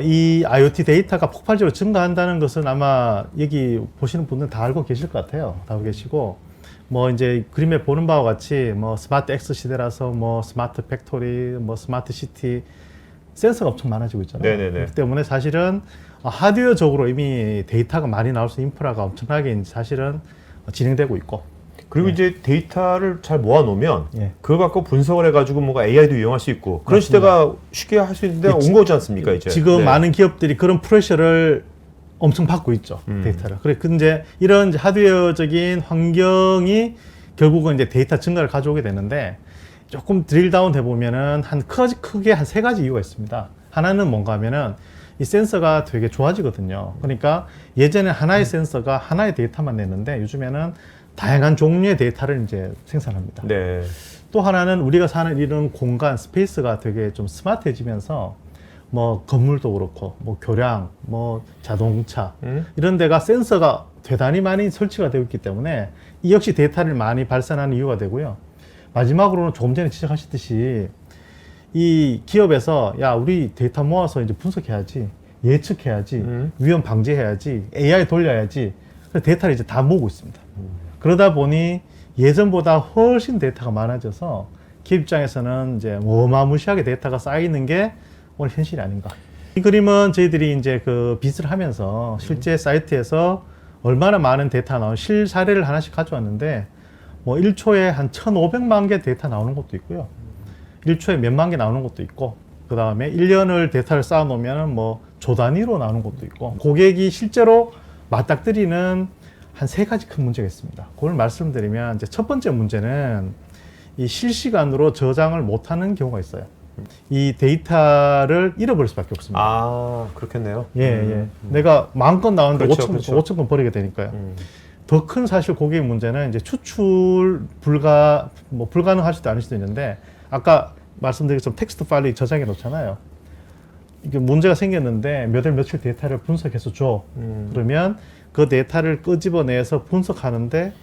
이 IoT 데이터가 폭발적으로 증가한다는 것은 아마 여기 보시는 분들 다 알고 계실 것 같아요. 다 알고 계시고, 뭐 이제 그림에 보는 바와 같이 뭐 스마트 X 시대라서 뭐 스마트 팩토리, 뭐 스마트 시티, 센서가 엄청 많아지고 있잖아요. 네네네. 그렇기 때문에 사실은 하드웨어적으로 이미 데이터가 많이 나올 수 있는 인프라가 엄청나게 사실은 진행되고 있고. 그리고 이제 데이터를 잘 모아놓으면 예. 그걸 갖고 분석을 해가지고 뭔가 AI도 이용할 수 있고 그런 맞습니다. 시대가 쉽게 할 수 있는 데가 온 거지 않습니까 이제. 지금 네. 많은 기업들이 그런 프레셔를 엄청 받고 있죠. 데이터를. 그래, 근데 이런 이제 하드웨어적인 환경이 결국은 이제 데이터 증가를 가져오게 되는데, 조금 드릴 다운 해보면은 크게 한 세 가지 이유가 있습니다. 하나는 뭔가 하면은 이 센서가 되게 좋아지거든요. 그러니까 예전에 하나의 센서가 하나의 데이터만 냈는데 요즘에는 다양한 종류의 데이터를 이제 생산합니다. 네. 또 하나는 우리가 사는 이런 공간, 스페이스가 되게 좀 스마트해지면서 뭐 건물도 그렇고 뭐 교량, 뭐 자동차 이런 데가 센서가 대단히 많이 설치가 되어 있기 때문에 이 역시 데이터를 많이 발산하는 이유가 되고요. 마지막으로는 조금 전에 지적하셨듯이 이 기업에서 야, 우리 데이터 모아서 이제 분석해야지, 예측해야지, 위험 방지해야지, AI 돌려야지. 그래서 데이터를 이제 다 모으고 있습니다. 그러다 보니 예전보다 훨씬 데이터가 많아져서 기업 입장에서는 이제 어마무시하게 데이터가 쌓이는 게 오늘 현실이 아닌가. 이 그림은 저희들이 이제 그 빗을 하면서 실제 사이트에서 얼마나 많은 데이터가 나오는 실 사례를 하나씩 가져왔는데, 뭐 1초에 한 1,500만 개 데이터 나오는 것도 있고요. 1초에 몇만 개 나오는 것도 있고, 그 다음에 1년을 데이터를 쌓아놓으면 뭐 조 단위로 나오는 것도 있고, 고객이 실제로 맞닥뜨리는 한 세 가지 큰 문제가 있습니다. 그걸 말씀드리면, 이제 첫 번째 문제는 이 실시간으로 저장을 못하는 경우가 있어요. 이 데이터를 잃어버릴 수밖에 없습니다. 아 그렇겠네요. 예. 내가 마음껏 나오는데 그렇죠, 5천 건 버리게 되니까요. 더 큰 사실 고객의 문제는 이제 추출 불가능할 수도 아닐 수도 있는데, 아까 말씀드린 것처럼 텍스트 파일을 저장해 놓잖아요. 이게 문제가 생겼는데 몇 월 며칠 데이터를 분석해서 줘. 그러면 그 데이터를 끄집어내서 분석하는데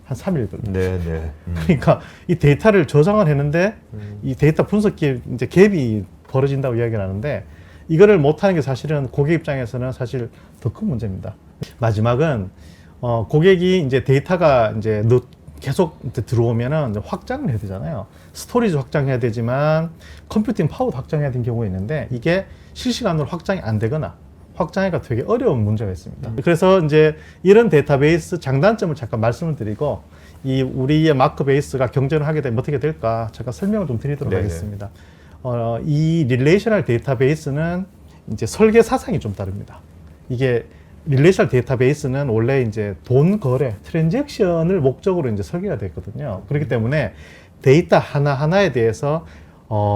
한 3일 걸립니다. 네네. 그러니까 이 데이터를 저장을 했는데 이 데이터 분석기 이제 갭이 벌어진다고 이야기를 하는데, 이거를 못하는 게 사실은 고객 입장에서는 사실 더 큰 문제입니다. 마지막은 고객이 이제 데이터가 이제 계속 들어오면은 확장을 해야 되잖아요. 스토리지 확장해야 되지만 컴퓨팅 파워도 확장해야 되는 경우가 있는데, 이게 실시간으로 확장이 안 되거나 확장하기가 되게 어려운 문제가 있습니다. 그래서 이제 이런 데이터베이스 장단점을 잠깐 말씀을 드리고, 이 우리의 마크 베이스가 경쟁을 하게 되면 어떻게 될까 잠깐 설명을 좀 드리도록 네네. 하겠습니다. 이 릴레이셔널 데이터베이스는 이제 설계 사상이 좀 다릅니다. 이게 릴레이셔널 데이터베이스는 원래 이제 돈 거래, 트랜잭션을 목적으로 이제 설계가 됐거든요. 그렇기 때문에 데이터 하나하나에 대해서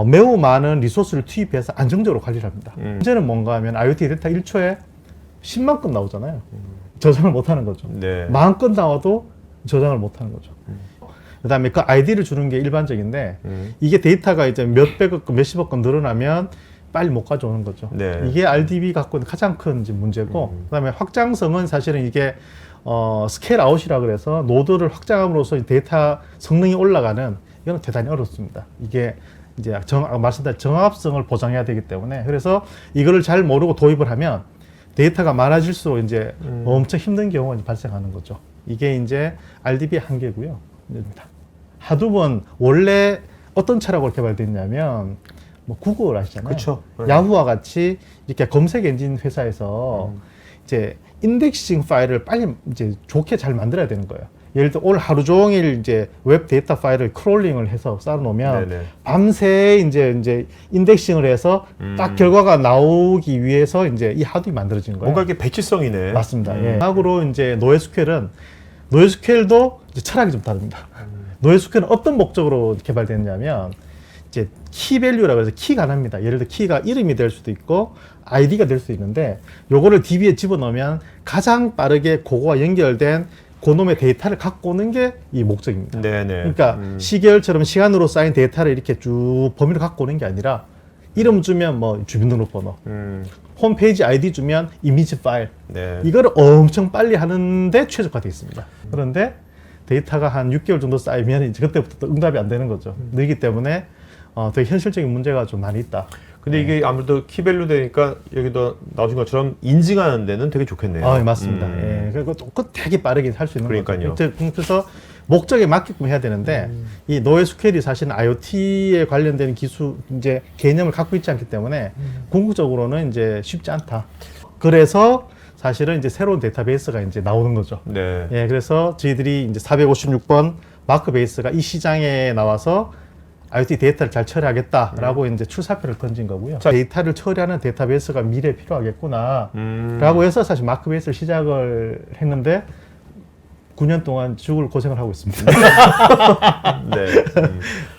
매우 많은 리소스를 투입해서 안정적으로 관리를 합니다. 문제는 뭔가 하면 IoT 데이터 1초에 10만 건 나오잖아요. 저장을 못 하는 거죠. 네. 10,000건 나와도 저장을 못 하는 거죠. 그 다음에 그 아이디를 주는 게 일반적인데, 이게 데이터가 이제 몇백억 건, 몇십억 건 늘어나면 빨리 못 가져오는 거죠. 네. 이게 RDB 갖고 있는 가장 큰 문제고, 그 다음에 확장성은 사실은 이게 스케일 아웃이라 그래서 노드를 확장함으로써 데이터 성능이 올라가는, 이건 대단히 어렵습니다. 이게 이제 말씀드린 정합성을 보장해야 되기 때문에, 그래서 이거를 잘 모르고 도입을 하면 데이터가 많아질수록 이제 엄청 힘든 경우가 발생하는 거죠. 이게 이제 RDB의 한계고요. 하두번 원래 어떤 철학으로 개발됐냐면, 뭐 구글 아시잖아요. 그쵸. 네. 야후와 같이 이렇게 검색 엔진 회사에서 이제 인덱싱 파일을 빨리 이제 좋게 잘 만들어야 되는 거예요. 예를 들어 오늘 하루 종일 이제 웹 데이터 파일을 크롤링을 해서 쌓아놓으면 네네. 밤새 이제 인덱싱을 해서 딱 결과가 나오기 위해서 이제 이 하드이 만들어지는 거예요. 뭔가 이게 배치성이네. 맞습니다. 예. 마지막으로 이제 노에스큐엘도 이제 철학이 좀 다릅니다. 노에스큐엘은 어떤 목적으로 개발됐냐면, 이제 키밸류라고 해서 키가 하나입니다. 예를 들어 키가 이름이 될 수도 있고 아이디가 될 수 있는데, 요거를 DB에 집어넣으면 가장 빠르게 그거와 연결된 그놈의 데이터를 갖고 오는 게 이 목적입니다. 네네. 그러니까 시계열처럼 시간으로 쌓인 데이터를 이렇게 쭉 범위를 갖고 오는 게 아니라, 이름 주면 뭐 주민등록번호, 홈페이지 아이디 주면 이미지 파일, 네. 이거를 엄청 빨리 하는데 최적화되어 있습니다. 그런데 데이터가 한 6개월 정도 쌓이면 이제 그때부터 또 응답이 안 되는 거죠. 늘기 때문에 되게 현실적인 문제가 좀 많이 있다. 근데 이게 아무래도 키밸류 되니까 여기도 나오신 것처럼 인증하는 데는 되게 좋겠네요. 아, 맞습니다. 예. 그리고 또 되게 빠르게 할 수 있는 그러니까요. 거죠. 그래서 목적에 맞게끔 해야 되는데 이 노에스QL이 사실은 IoT에 관련된 기술 이제 개념을 갖고 있지 않기 때문에 궁극적으로는 이제 쉽지 않다. 그래서 사실은 이제 새로운 데이터베이스가 이제 나오는 거죠. 네. 예, 그래서 저희들이 이제 456번 마크베이스가 이 시장에 나와서 IoT 데이터를 잘 처리하겠다라고 이제 출사표를 던진 거고요. 자, 데이터를 처리하는 데이터베이스가 미래에 필요하겠구나라고 해서 사실 마크베이스를 시작을 했는데 9년 동안 죽을 고생을 하고 있습니다. 네.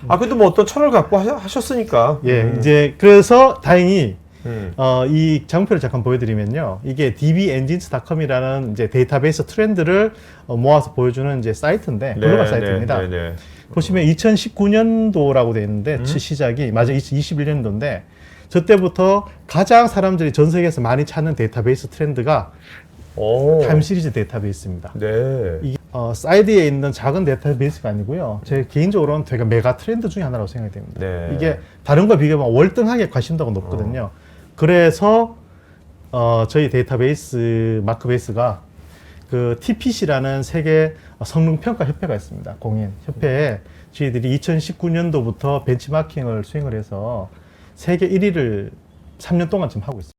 아, 그래도 뭐 어떤 철을 갖고 하셨으니까. 예, 이제 그래서 다행히 음. 이 장표를 잠깐 보여드리면요. 이게 dbengines.com이라는 이제 데이터베이스 트렌드를 모아서 보여주는 이제 사이트인데 글로벌 사이트입니다. 네, 네. 보시면 2019년도라고 되어 있는데 시작이 맞아 2021년도인데 저 때부터 가장 사람들이 전 세계에서 많이 찾는 데이터베이스 트렌드가 오. 타임 시리즈 데이터베이스입니다. 네. 이게 사이드에 있는 작은 데이터베이스가 아니고요. 제 개인적으로는 되게 메가 트렌드 중에 하나라고 생각이 됩니다. 네. 이게 다른 거 비교하면 월등하게 관심도가 높거든요. 그래서 저희 데이터베이스 마크베이스가 그 TPC라는 세계 성능평가 협회가 있습니다. 공인 협회에 저희들이 2019년도부터 벤치마킹을 수행을 해서 세계 1위를 3년 동안 지금 하고 있습니다.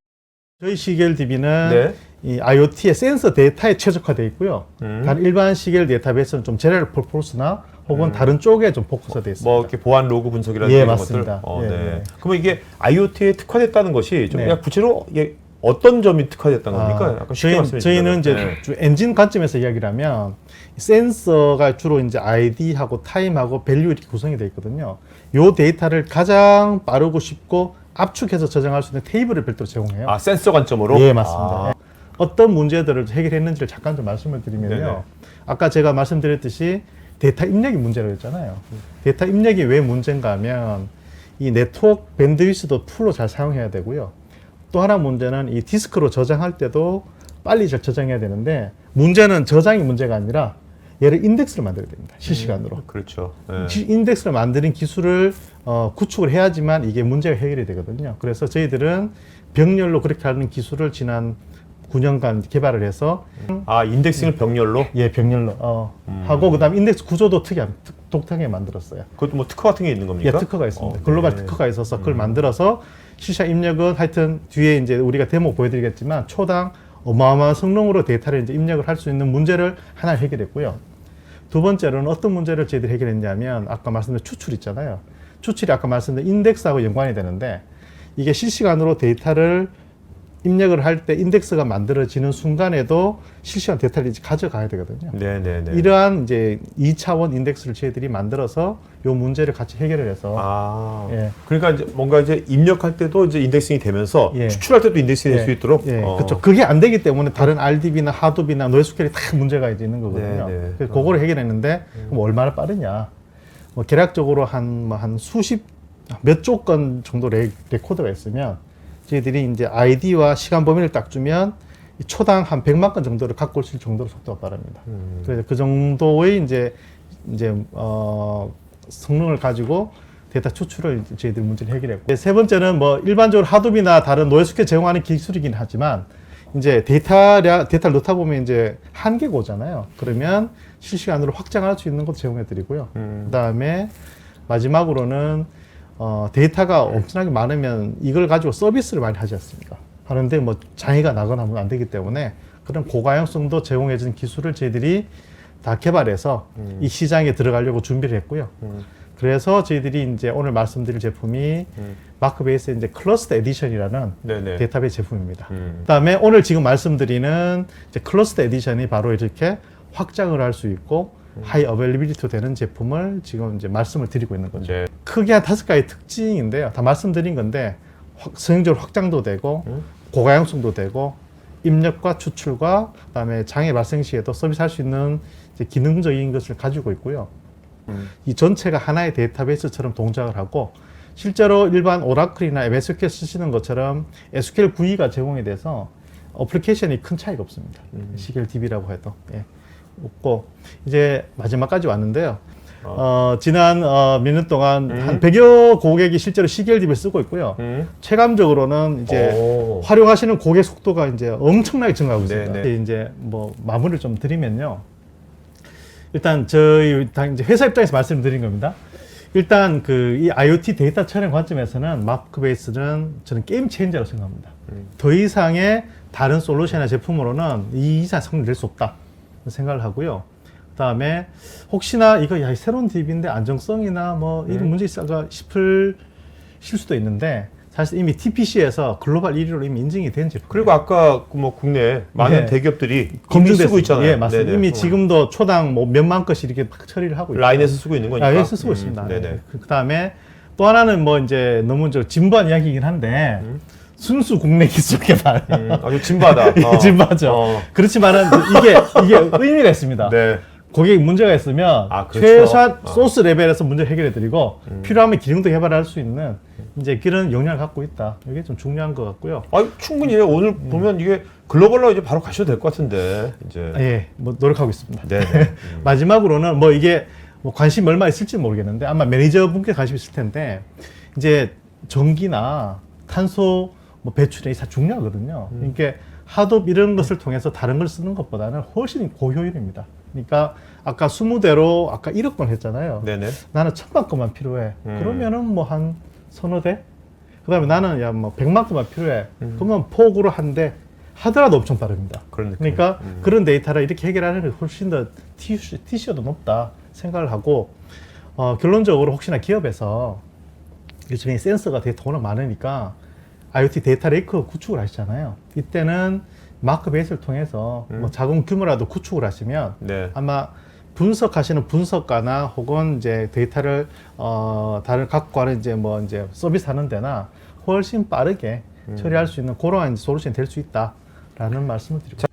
저희 CGL-DB는 네. 이 IoT의 센서 데이터에 최적화되어 있고요. 다른 일반 CGL 데이터베이스는 좀 제너럴 퍼포스나 혹은 다른 쪽에 좀 포커스되어 있습니다. 뭐 이렇게 보안 로그 분석이라든지 예, 이런 맞습니다. 것들. 예, 네. 네. 그러면 이게 IoT에 특화됐다는 것이 좀 네. 그냥 구체로 이게 어떤 점이 특화됐다는 겁니까? 약간 쉽게 말씀해 저희는 이제 주시면. 네. 주 엔진 관점에서 이야기를 하면 센서가 주로 이제 ID하고 타임하고 밸류 이렇게 구성이 되어 있거든요. 요 데이터를 가장 빠르고 쉽고 압축해서 저장할 수 있는 테이블을 별도로 제공해요. 아, 센서 관점으로? 예, 맞습니다. 아. 예. 어떤 문제들을 해결했는지를 잠깐 좀 말씀을 드리면요. 네네. 아까 제가 말씀드렸듯이 데이터 입력이 문제라고 했잖아요. 데이터 입력이 왜 문제인가 하면 이 네트워크 밴드위스도 풀로 잘 사용해야 되고요. 또 하나 문제는 이 디스크로 저장할 때도 빨리 저장해야 되는데 문제는 저장이 문제가 아니라 얘를 인덱스를 만들어야 됩니다. 실시간으로. 그렇죠. 네. 인덱스를 만드는 기술을 구축을 해야지만 이게 문제가 해결이 되거든요. 그래서 저희들은 병렬로 그렇게 하는 기술을 지난 9년간 개발을 해서 아, 인덱싱을 병렬로? 예, 병렬로 하고 그다음 인덱스 구조도 독특하게 만들었어요. 그것도 뭐 특허 같은 게 있는 겁니까? 예, 특허가 있습니다. 네. 글로벌 특허가 있어서 그걸 만들어서 실시간 입력은 하여튼 뒤에 이제 우리가 데모 보여드리겠지만 초당 어마어마한 성능으로 데이터를 이제 입력을 할 수 있는 문제를 하나 해결했고요. 두 번째로는 어떤 문제를 저희들이 해결했냐면 아까 말씀드린 추출 있잖아요. 추출이 아까 말씀드린 인덱스하고 연관이 되는데 이게 실시간으로 데이터를 입력을 할 때 인덱스가 만들어지는 순간에도 실시간 데이터를 이제 가져가야 되거든요. 네네네. 이러한 이제 2차원 인덱스를 저희들이 만들어서 요 문제를 같이 해결을 해서 아, 예. 그러니까 이제 뭔가 이제 입력할 때도 이제 인덱싱이 되면서 예. 추출할 때도 인덱싱이 될 수 있도록. 예, 그렇죠. 그게 안 되기 때문에 다른 RDB나 하둡이나 노에스QL이 다 문제가 이제 있는 거거든요. 네, 네. 그래서 그거를 해결했는데 그럼 얼마나 빠르냐? 뭐 계략적으로 한 수십 몇 조 건 정도 레코드가 있으면 저희들이 이제 아이디와 시간 범위를 딱 주면 초당 한 100만 건 정도를 갖고 오실 정도로 속도가 빠릅니다. 그래서 그 정도의 이제 성능을 가지고 데이터 추출을 저희들이 문제를 해결했고 세 번째는 뭐 일반적으로 하둡이나 다른 노에스QL 제공하는 기술이긴 하지만 이제 데이터를 넣다 보면 이제 한계가 오잖아요. 그러면 실시간으로 확장할 수 있는 것도 제공해 드리고요. 그다음에 마지막으로는 데이터가 엄청나게 많으면 이걸 가지고 서비스를 많이 하지 않습니까? 하는데 뭐 장애가 나거나 하면 안 되기 때문에 그런 고가용성도 제공해주는 기술을 저희들이 다 개발해서 이 시장에 들어가려고 준비를 했고요. 그래서 저희들이 이제 오늘 말씀드릴 제품이 마크베이스의 이제 클러스터 에디션이라는 네네. 데이터베이스 제품입니다. 그다음에 오늘 지금 말씀드리는 이제 클러스터 에디션이 바로 이렇게 확장을 할 수 있고 하이 어베일리비리티 되는 제품을 지금 이제 말씀을 드리고 있는 거죠. 네. 크게 한 5가지 특징인데요. 다 말씀드린 건데 성형적으로 확장도 되고 고가용성도 되고 입력과 추출과 그다음에 장애 발생 시에도 서비스할 수 있는 이제 기능적인 것을 가지고 있고요. 이 전체가 하나의 데이터베이스처럼 동작을 하고 실제로 일반 오라클이나 MSQL 쓰시는 것처럼 SQL GUI가 제공이 돼서 어플리케이션이 큰 차이가 없습니다. CGL-DB라고 해도 없고 이제 마지막까지 왔는데요. 지난 몇 년 동안 음. 한 100여 고객이 실제로 CQL DB를 쓰고 있고요. 체감적으로는 이제 오. 활용하시는 고객 속도가 이제 엄청나게 증가하고 있습니다. 네, 네. 이제 뭐 마무리를 좀 드리면요. 일단 저희 이제 회사 입장에서 말씀드린 겁니다. 일단 그 이 IoT 데이터 촬영 관점에서는 마크베이스는 저는 게임 체인저라고 생각합니다. 더 이상의 다른 솔루션이나 제품으로는 이 이상 성능 낼 수 없다 생각을 하고요. 그다음에 혹시나 이거 야 새로운 DB인데 안정성이나 뭐 이런 문제 있을까 싶을 수도 있는데 사실 이미 TPC에서 글로벌 1위로 이미 인증이 된 제품. 그리고 아까 뭐 국내 많은 네. 대기업들이 이미 검증됐습니다. 쓰고 있잖아요. 예, 맞습니다. 네네. 이미 지금도 초당 뭐 몇만 건씩 이렇게 막 처리를 하고 있어요. 라인에서 쓰고 있는 거니까. 라인에서 쓰고 있습니다. 네네. 그다음에 또 하나는 뭐 이제 너무 진부한 이야기이긴 한데 순수 국내 기술 개발. 아주 진바다. 이게 진부하죠. 그렇지만은 이게 의미가 있습니다. 네. 고객이 문제가 있으면 아, 그렇죠. 최소한 소스 레벨에서 문제 해결해드리고 필요하면 기능도 개발할 수 있는 이제 그런 역량을 갖고 있다. 이게 좀 중요한 것 같고요. 아, 충분히 오늘 보면 이게 글로벌로 이제 바로 가셔도 될 것 같은데 이제. 예, 뭐 노력하고 있습니다. 네. 마지막으로는 뭐 이게 뭐 관심이 얼마 있을지 모르겠는데 아마 매니저분께 관심 있을 텐데 이제 전기나 탄소 뭐 배출이 다 중요하거든요. 그러니까 하도 이런 것을 통해서 다른 걸 쓰는 것보다는 훨씬 고효율입니다. 그러니까 아까 20대로 아까 1억 건 했잖아요. 네네. 나는 1000만 건만 필요해. 그러면은 뭐 한 서너 대? 그다음에 나는 야 뭐 100만 건만 필요해. 그러면 폭으로 한 대 하더라도 엄청 빠릅니다. 그런 느낌. 그러니까 그런 데이터를 이렇게 해결하는 게 훨씬 더 TCO도 높다 생각을 하고 결론적으로 혹시나 기업에서 요즘에 센서가 되게 워낙 많으니까 IoT 데이터 레이크 구축을 하시잖아요. 이때는 마크베이스를 통해서 뭐 작은 규모라도 구축을 하시면 네. 아마 분석하시는 분석가나 혹은 이제 데이터를 다른 갖고 가는 이제 뭐 이제 서비스하는 데나 훨씬 빠르게 처리할 수 있는 그러한 솔루션이 될 수 있다라는 말씀을 드리고.